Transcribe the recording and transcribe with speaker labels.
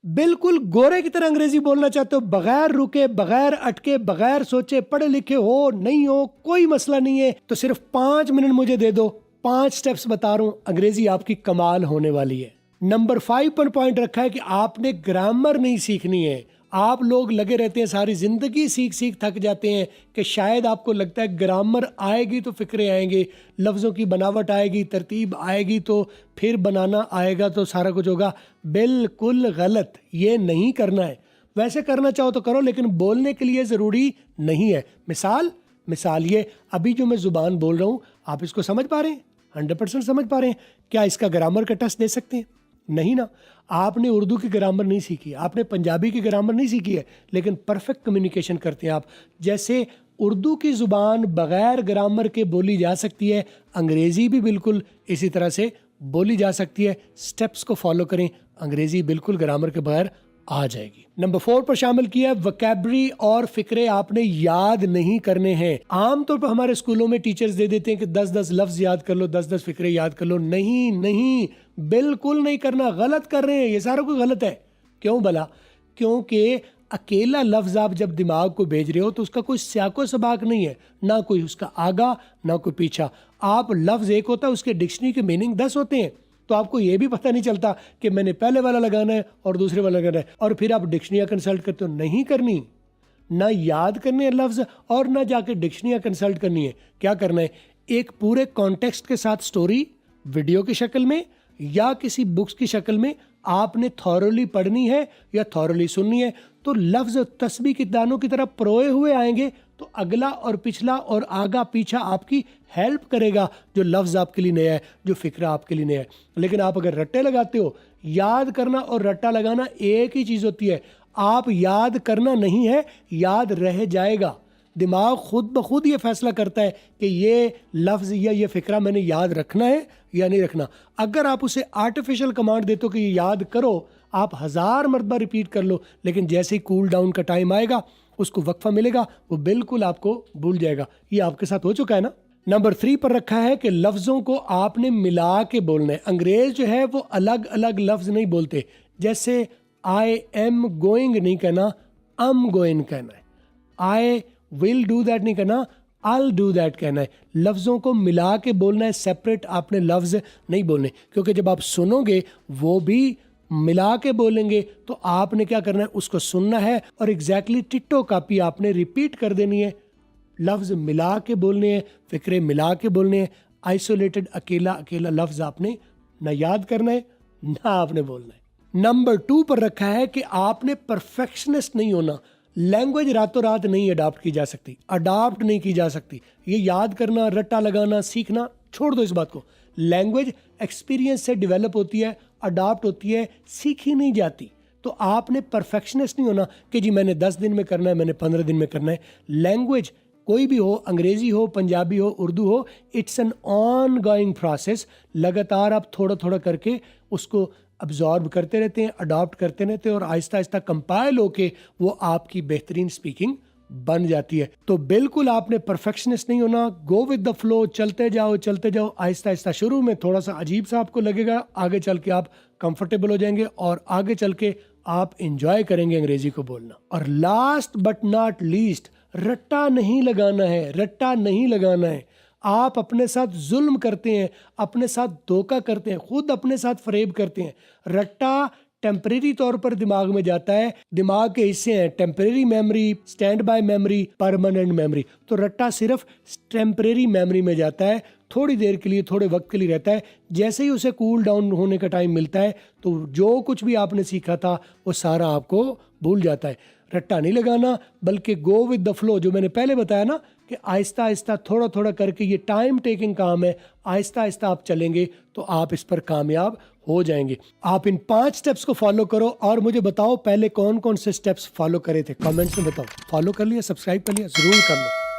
Speaker 1: बिल्कुल गोरे की तरह अंग्रेजी बोलना चाहते हो, बगैर रुके, बगैर अटके, बगैर सोचे, पढ़े लिखे हो नहीं हो कोई मसला नहीं है, तो सिर्फ 5 मिनट मुझे दे दो, 5 स्टेप्स बता रहा हूं, अंग्रेजी आपकी कमाल होने वाली है। नंबर 5 पर पॉइंट रखा है कि आपने ग्रामर नहीं सीखनी है। आप लोग लगे रहते हैं सारी जिंदगी सीख सीख थक जाते हैं कि शायद आपको लगता है ग्रामर आएगी तो फिक्रे आएंगे, लफ्ज़ों की बनावट आएगी, तरतीब आएगी तो फिर बनाना आएगा तो सारा कुछ होगा। बिल्कुल गलत, ये नहीं करना है। वैसे करना चाहो तो करो, लेकिन बोलने के लिए ज़रूरी नहीं है। मिसाल ये अभी जो मैं ज़ुबान बोल रहा हूँ, आप इसको समझ पा रहे हैं? 100% समझ पा रहे हैं? क्या इसका ग्रामर का टेस्ट दे सकते हैं? नहीं ना। आपने उर्दू की ग्रामर नहीं सीखी, आपने पंजाबी की ग्रामर नहीं सीखी है, लेकिन परफेक्ट कम्युनिकेशन करते हैं आप। जैसे उर्दू की ज़ुबान बग़ैर ग्रामर के बोली जा सकती है, अंग्रेज़ी भी बिल्कुल इसी तरह से बोली जा सकती है। स्टेप्स को फॉलो करें, अंग्रेज़ी बिल्कुल ग्रामर के बगैर आ जाएगी। नंबर 4 पर शामिल किया है वोकैबुलरी और फिक्रे आपने याद नहीं करने हैं। आमतौर पर हमारे स्कूलों में टीचर्स दे देते हैं कि 10-10 लफ्ज याद कर लो, 10-10 फिक्रे याद कर लो। नहीं, बिल्कुल नहीं करना, गलत कर रहे हैं, ये सारा कुछ गलत है। क्यों भला? क्योंकि अकेला लफ्ज आप जब दिमाग को भेज रहे हो तो उसका कोई स्याको सबाक नहीं है, ना कोई उसका आगा ना कोई पीछा। आप लफ्ज एक होता है, उसके डिक्शनरी के मीनिंग 10 होते हैं, तो आपको ये भी पता नहीं चलता कि मैंने पहले वाला लगाना है और दूसरे वाला लगाना है, और फिर आप डिक्शनरी कंसल्ट करते हो। नहीं करनी, ना याद करने हैं लफ्ज और ना जाके डिक्शनरी कंसल्ट करनी है। क्या करना है? एक पूरे कॉन्टेक्स्ट के साथ स्टोरी वीडियो की शक्ल में या किसी बुक्स की शक्ल में आपने थॉरली पढ़नी है या थॉरली सुननी है। तो लफ्ज तस्बीह की दानों की तरह परोए हुए आएंगे, तो अगला और पिछला और आगा पीछा आपकी हेल्प करेगा। जो लफ्ज आपके लिए नया है, जो फिक्रा आपके लिए नया है। लेकिन आप अगर रट्टे लगाते हो, याद करना और रट्टा लगाना एक ही चीज़ होती है। आप याद करना नहीं है, याद रह जाएगा। दिमाग खुद ब खुद ये फैसला करता है कि ये लफ्ज़ या ये फ़िक्रा मैंने याद रखना है या नहीं रखना। अगर आप उसे आर्टिफिशियल कमांड देते हो कि ये याद करो, आप 1000 मरतबा रिपीट कर लो, लेकिन जैसे ही कूल डाउन का टाइम आएगा, उसको वक्फा मिलेगा, वो बिल्कुल आपको भूल जाएगा। ये आपके साथ हो चुका है ना। नंबर 3 पर रखा है कि लफ्ज़ों को आपने मिला के बोलना है। अंग्रेज़ जो है वो अलग अलग लफ्ज़ नहीं बोलते। जैसे आई एम गोइंग नहीं कहना, अम गोइंग कहना है। आई विल डू दैट नहीं कहना, I'll do that कहना है। लफ्ज़ों को मिला के बोलना है, सेपरेट आपने लफ्ज़ नहीं बोलने, क्योंकि जब आप सुनोगे वो भी मिला के बोलेंगे, तो आपने क्या करना है? उसको सुनना है और एग्जैक्टली टिट्टो कॉपी आपने रिपीट कर देनी है। लफ्ज़ मिला के बोलने हैं, फिक्रे मिला के बोलने हैं। आइसोलेटेड अकेला अकेला लफ्ज़ आपने ना याद करना है ना आपने बोलना है। नंबर 2 पर रखा है कि आपने परफेक्शनिस्ट नहीं होना। लैंग्वेज रातों रात नहीं अडाप्ट की जा सकती, अडाप्ट नहीं की जा सकती। ये याद करना, रट्टा लगाना, सीखना छोड़ दो इस बात को। लैंग्वेज एक्सपीरियंस से डेवलप होती है, अडाप्ट होती है, सीखी नहीं जाती। तो आपने परफेक्शनिस्ट नहीं होना कि जी मैंने 10 दिन में करना है, मैंने 15 दिन में करना है। लैंग्वेज कोई भी हो, अंग्रेज़ी हो, पंजाबी हो, उर्दू हो, it's an on going process. लगातार आप थोड़ा थोड़ा करके उसको अब्जॉर्ब करते रहते हैं, अडॉप्ट करते रहते हैं, और आहिस्ता आहिस्ता कंपाइल होके वो आपकी बेहतरीन स्पीकिंग बन जाती है। तो बिल्कुल आपने परफेक्शनिस्ट नहीं होना। गो विद द फ्लो, चलते जाओ आहिस्ता आहिस्ता। शुरू में थोड़ा सा अजीब सा आपको लगेगा, आगे चल के आप कंफर्टेबल हो जाएंगे और आगे चल के आप इंजॉय करेंगे अंग्रेजी को बोलना। और लास्ट बट नॉट लीस्ट, रट्टा नहीं लगाना है, रट्टा नहीं लगाना है। आप अपने साथ जुल्म करते हैं, अपने साथ धोखा करते हैं, खुद अपने साथ फरेब करते हैं। रट्टा टेम्परेरी तौर पर दिमाग में जाता है। दिमाग के हिस्से हैं temporary memory, stand by memory, permanent memory. तो रट्टा सिर्फ टेम्परेरी मेमोरी में जाता है, थोड़ी देर के लिए, थोड़े वक्त के लिए रहता है। जैसे ही उसे कूल डाउन होने का टाइम मिलता है, तो जो कुछ भी आपने सीखा था वो सारा आपको भूल जाता है। रट्टा नहीं लगाना, बल्कि गो विद द फ्लो, जो मैंने पहले बताया ना कि आहिस्ता आहिस्ता थोड़ा थोड़ा करके, ये टाइम टेकिंग काम है। आहिस्ता आहिस्ता आप चलेंगे तो आप इस पर कामयाब हो जाएंगे। आप इन 5 स्टेप्स को फॉलो करो और मुझे बताओ पहले कौन कौन से स्टेप्स फॉलो करे थे, कमेंट्स में बताओ। फॉलो कर लिया, सब्सक्राइब कर लिया, जरूर कर लो।